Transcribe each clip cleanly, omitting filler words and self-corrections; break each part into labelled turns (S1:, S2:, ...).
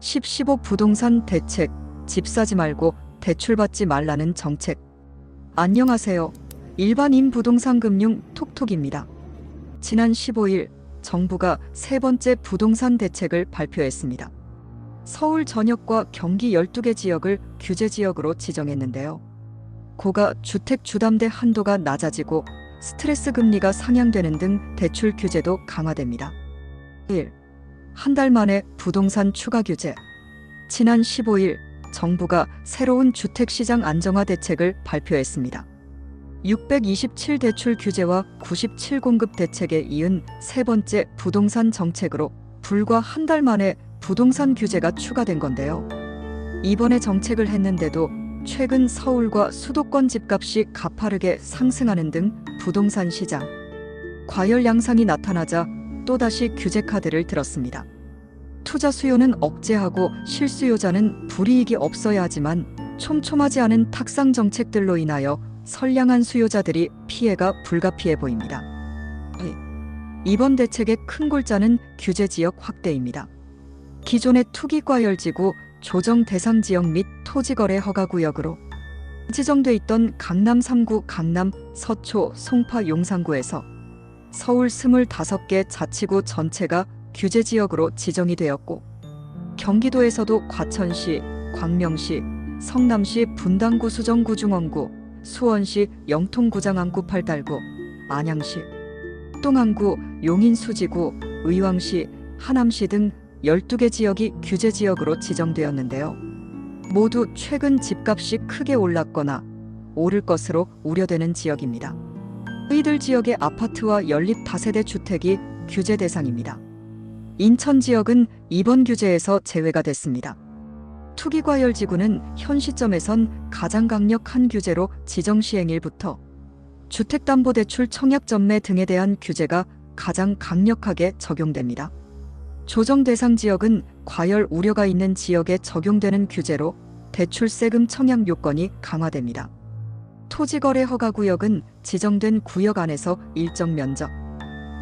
S1: 10.15 부동산 대책, 집 사지 말고 대출 받지 말라는 정책. 안녕하세요. 일반인 부동산 금융 톡톡입니다. 지난 15일 정부가 세 번째 부동산 대책을 발표했습니다. 서울 전역과 경기 12개 지역을 규제 지역으로 지정했는데요. 고가 주택 주담대 한도가 낮아지고 스트레스 금리가 상향되는 등 대출 규제도 강화됩니다. 1. 한 달 만에 부동산 추가 규제. 지난 15일 정부가 새로운 주택시장 안정화 대책을 발표했습니다. 627 대출 규제와 97 공급 대책에 이은 세 번째 부동산 정책으로 불과 한 달 만에 부동산 규제가 추가된 건데요. 이번에 정책을 했는데도 최근 서울과 수도권 집값이 가파르게 상승하는 등 부동산 시장 과열 양상이 나타나자 또다시 규제 카드를 들었습니다. 투자 수요는 억제하고 실수요자는 불이익이 없어야 하지만 촘촘하지 않은 탁상 정책들로 인하여 선량한 수요자들이 피해가 불가피해 보입니다. 이번 대책의 큰 골자는 규제 지역 확대입니다. 기존의 투기과열지구, 조정 대상 지역 및 토지거래 허가구역으로 지정돼 있던 강남 3구, 강남, 서초, 송파, 용산구에서 서울 25개 자치구 전체가 규제 지역으로 지정이 되었고, 경기도에서도 과천시, 광명시, 성남시, 분당구, 수정구, 중원구, 수원시, 영통구, 장안구, 팔달구, 안양시, 동안구, 용인, 수지구, 의왕시, 하남시 등 12개 지역이 규제 지역으로 지정되었는데요. 모두 최근 집값이 크게 올랐거나 오를 것으로 우려되는 지역입니다. 이들 지역의 아파트와 연립 다세대 주택이 규제 대상입니다. 인천 지역은 이번 규제에서 제외가 됐습니다. 투기과열지구는 현 시점에선 가장 강력한 규제로 지정 시행일부터 주택담보대출 청약전매 등에 대한 규제가 가장 강력하게 적용됩니다. 조정 대상 지역은 과열 우려가 있는 지역에 적용되는 규제로 대출세금 청약 요건이 강화됩니다. 토지거래 허가구역은 지정된 구역 안에서 일정 면적,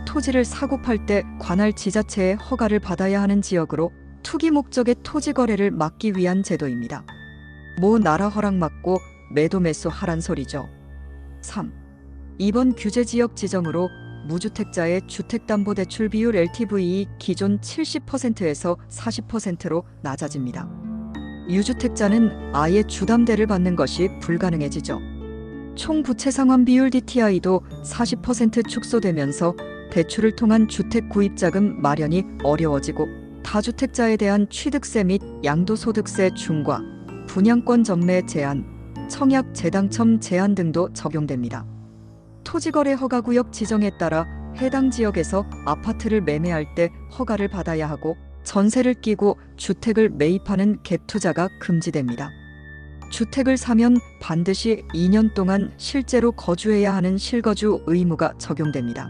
S1: 토지를 사고 팔 때 관할 지자체의 허가를 받아야 하는 지역으로 투기 목적의 토지 거래를 막기 위한 제도입니다. 뭐 나라 허락 받고 매도 매수 하란 소리죠. 3. 이번 규제 지역 지정으로 무주택자의 주택담보대출 비율 LTV 기존 70%에서 40%로 낮아집니다. 유주택자는 아예 주담대를 받는 것이 불가능해지죠. 총 부채 상환 비율 DTI도 40% 축소되면서 대출을 통한 주택 구입자금 마련이 어려워지고 다주택자에 대한 취득세 및 양도소득세 중과, 분양권 전매 제한, 청약 재당첨 제한 등도 적용됩니다. 토지거래 허가구역 지정에 따라 해당 지역에서 아파트를 매매할 때 허가를 받아야 하고 전세를 끼고 주택을 매입하는 갭 투자가 금지됩니다. 주택을 사면 반드시 2년 동안 실제로 거주해야 하는 실거주 의무가 적용됩니다.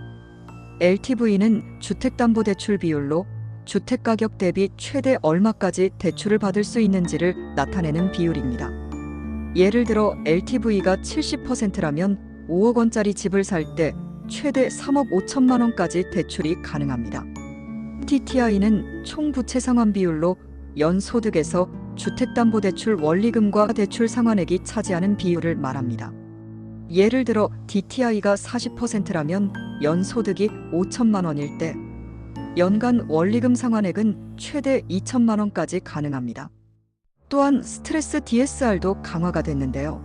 S1: LTV는 주택담보대출 비율로 주택가격 대비 최대 얼마까지 대출을 받을 수 있는지를 나타내는 비율입니다. 예를 들어 LTV가 70%라면 5억 원짜리 집을 살 때 최대 3억 5천만 원까지 대출이 가능합니다. DTI는 총 부채 상환 비율로 연소득에서 주택담보대출 원리금과 대출 상환액이 차지하는 비율을 말합니다. 예를 들어 DTI가 40%라면 연소득이 5천만 원일 때 연간 원리금 상환액은 최대 2천만 원까지 가능합니다. 또한 스트레스 DSR도 강화가 됐는데요.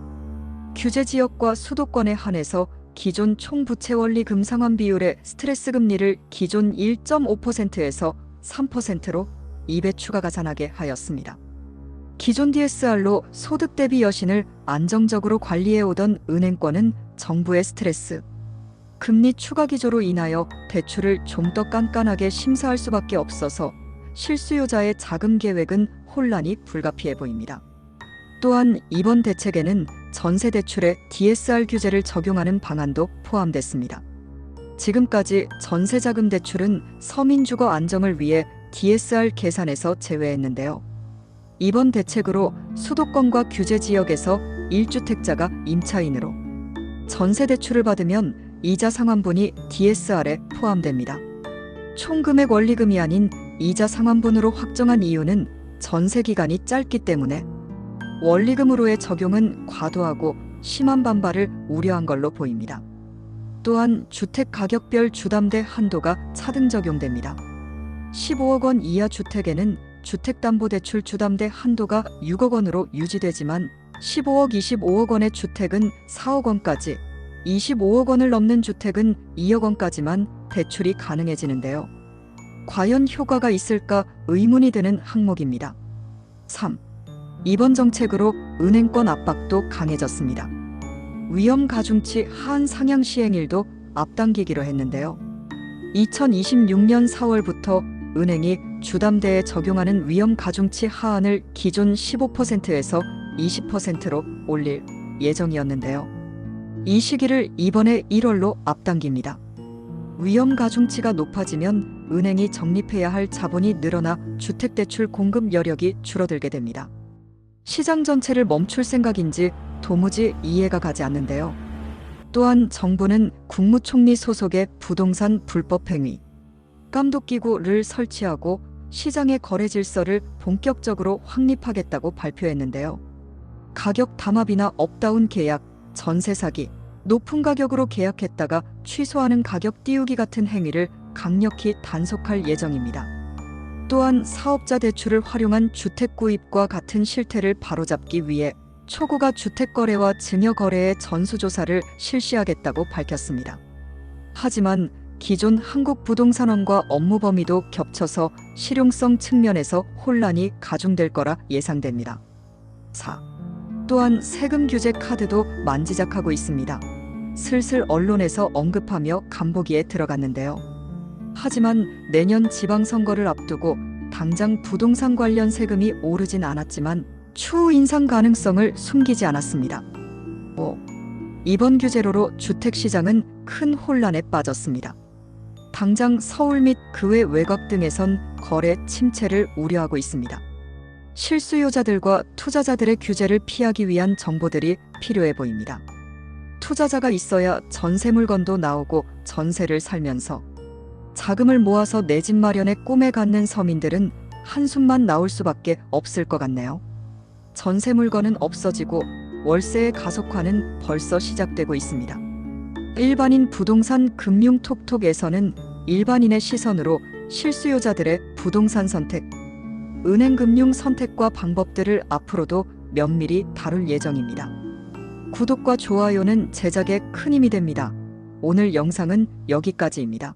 S1: 규제 지역과 수도권에 한해서 기존 총 부채 원리금 상환 비율의 스트레스 금리를 기존 1.5%에서 3%로 2배 추가 가산하게 하였습니다. 기존 DSR로 소득 대비 여신을 안정적으로 관리해오던 은행권은 정부의 스트레스 금리 추가 기조로 인하여 대출을 좀 더 깐깐하게 심사할 수밖에 없어서 실수요자의 자금 계획은 혼란이 불가피해 보입니다. 또한 이번 대책에는 전세 대출에 DSR 규제를 적용하는 방안도 포함됐습니다. 지금까지 전세자금 대출은 서민주거 안정을 위해 DSR 계산에서 제외했는데요. 이번 대책으로 수도권과 규제 지역에서 1주택자가 임차인으로 전세 대출을 받으면 이자 상환분이 DSR에 포함됩니다. 총 금액 원리금이 아닌 이자 상환분으로 확정한 이유는 전세 기간이 짧기 때문에 원리금으로의 적용은 과도하고 심한 반발을 우려한 걸로 보입니다. 또한 주택 가격별 주담대 한도가 차등 적용됩니다. 15억 원 이하 주택에는 주택담보대출 주담대 한도가 6억 원으로 유지되지만 15억, 25억 원의 주택은 4억 원까지, 25억 원을 넘는 주택은 2억 원까지만 대출이 가능해지는데요. 과연 효과가 있을까 의문이 드는 항목입니다. 3. 이번 정책으로 은행권 압박도 강해졌습니다. 위험 가중치 하한 상향 시행일도 앞당기기로 했는데요. 2026년 4월부터 은행이 주담대에 적용하는 위험 가중치 하한을 기존 15%에서 20%로 올릴 예정이었는데요. 이 시기를 이번에 1월로 앞당깁니다. 위험 가중치가 높아지면 은행이 적립해야 할 자본이 늘어나 주택대출 공급 여력이 줄어들게 됩니다. 시장 전체를 멈출 생각인지 도무지 이해가 가지 않는데요. 또한 정부는 국무총리 소속의 부동산 불법행위 감독기구를 설치하고 시장의 거래 질서를 본격적으로 확립하겠다고 발표했는데요. 가격 담합이나 업다운 계약, 전세 사기, 높은 가격으로 계약했다가 취소하는 가격 띄우기 같은 행위를 강력히 단속할 예정입니다. 또한 사업자 대출을 활용한 주택 구입과 같은 실태를 바로잡기 위해 초고가 주택 거래와 증여 거래의 전수조사를 실시하겠다고 밝혔습니다. 하지만 기존 한국부동산원과 업무 범위도 겹쳐서 실용성 측면에서 혼란이 가중될 거라 예상됩니다. 4. 또한 세금 규제 카드도 만지작하고 있습니다. 슬슬 언론에서 언급하며 간보기에 들어갔는데요. 하지만 내년 지방선거를 앞두고 당장 부동산 관련 세금이 오르진 않았지만 추후 인상 가능성을 숨기지 않았습니다. 5. 이번 규제로로 주택시장은 큰 혼란에 빠졌습니다. 당장 서울 및 그 외 외곽 등에선 거래 침체를 우려하고 있습니다. 실수요자들과 투자자들의 규제를 피하기 위한 정보들이 필요해 보입니다. 투자자가 있어야 전세 물건도 나오고 전세를 살면서 자금을 모아서 내 집 마련에 꿈에 갖는 서민들은 한숨만 나올 수밖에 없을 것 같네요. 전세 물건은 없어지고 월세의 가속화는 벌써 시작되고 있습니다. 일반인 부동산 금융 톡톡에서는 일반인의 시선으로 실수요자들의 부동산 선택, 은행 금융 선택과 방법들을 앞으로도 면밀히 다룰 예정입니다. 구독과 좋아요는 제작에 큰 힘이 됩니다. 오늘 영상은 여기까지입니다.